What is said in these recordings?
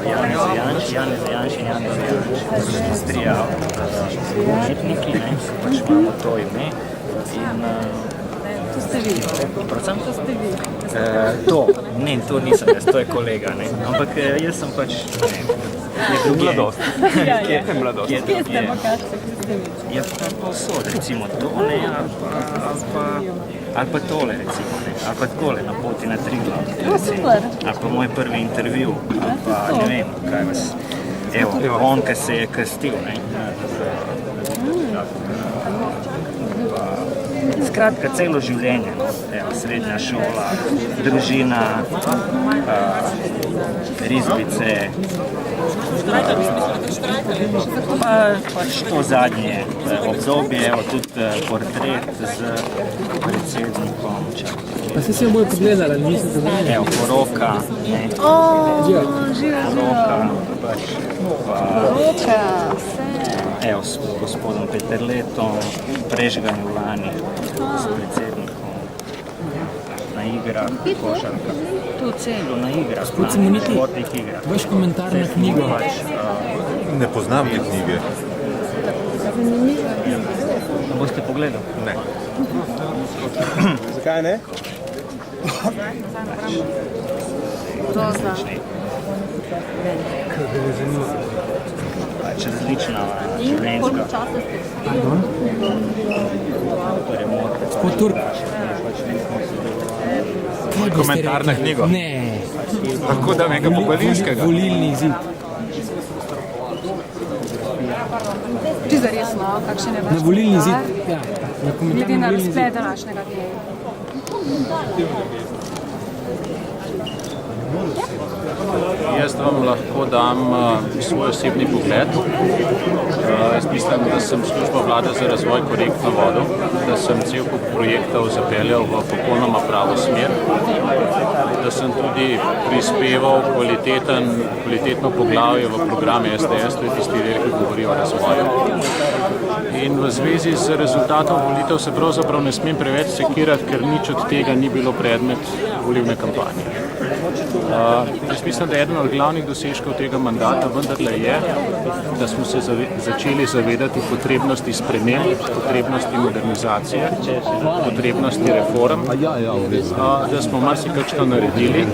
Janez Janša in Janez Industrija umetniki, pač imamo to ime. To ste vi. Prosim? To ste vi. To nisem jaz, to je kolega, ne. Ampak jaz sem pač, je drugi. Mladost. Kje je mladost? Kje ste, pokažite, kje ste vi? Je pa posod, recimo to, ne, ali pa tole, recimo, ne, ali pa takole na poti na Triglav, Super. ali pa moj prvi intervju, ali pa ne vem, kaj vas, on, ki se je krstil, ne. Skratka, celo življenje, srednja šola, družina, risbice, pač to zadnje obdobje, tudi portret z predsednikom. Pa ste si jo bolj pogledali, niste se znali? Poroka, ne. Poroka, pač, Poroka, vse. S gospodom Peterletom, Prežganju lani, s predsednikom, na igrah, košarka. To celo na igrah, na športnih igrah. Vaš komentar na knjigo. Ne poznam te knjige. Boste pogledali? Ne. Zakaj ne? Roza. Pač različna In koliko življenjska. časa ste Gospod Turk. Kaj boste Komentar na rekli? knjigo? Ne. Lahko da nekaj pokojninskega. Volilni izid. Čisto resno, kakšen je vaš Na volilni izid. komentar? Ja, na komentar Glede na na volilni izid. razplet današnjega dne. Jaz vam lahko dam svoj osebni pogled. Jaz mislim, da sem službo vlade za razvoj korektno vodil, da sem cel kup projektov zapeljal v popolnoma pravo smer, da sem tudi prispeval kvalitetno poglavje v program SDS, to je tisti del, ki govori o razvoju. In v zvezi z rezultatom volitev se pravzaprav ne smem preveč sekirati, ker nič od tega ni bilo predmet volilne kampanje. Jaz mislim, da eden od glavnih dosežkov tega mandata vendarle je, da smo se začeli zavedati potrebnosti sprememb, potrebnosti modernizacije, potrebnosti reform, da smo marsikakšno naredili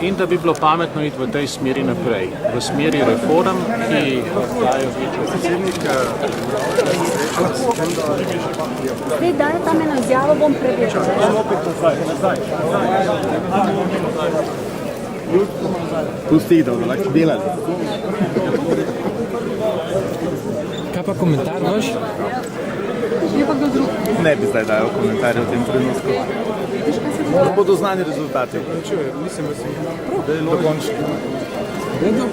in da bi bilo pametno iti v tej smeri naprej. V smeri reform, ki dajo večjo predsednik. Zdaj daje tam eno izjavo, bom preveril. Pusti, da bodo lahko delali. Kaj pa komentar vaš? Je pa kdo drug. Ne bi zdaj dajal komentarje v tem trenutku. Ko bodo znani rezultati. Mislim, da je dokončni. Redo?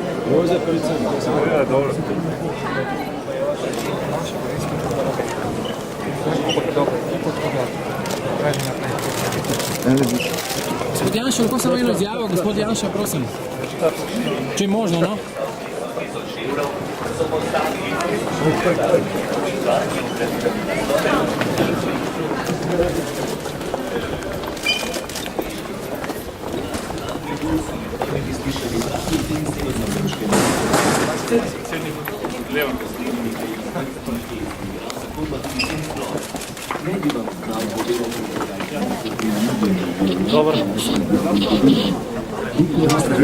Ja, dobro. Gospod Janša, lahko samo eno izjavo? Gospod Janša, prosim. Če je možno, no?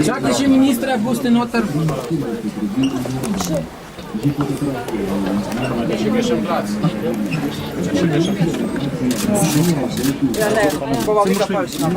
Čakajte še ministra, boste noter. Ja, ne, bova videla Poljska.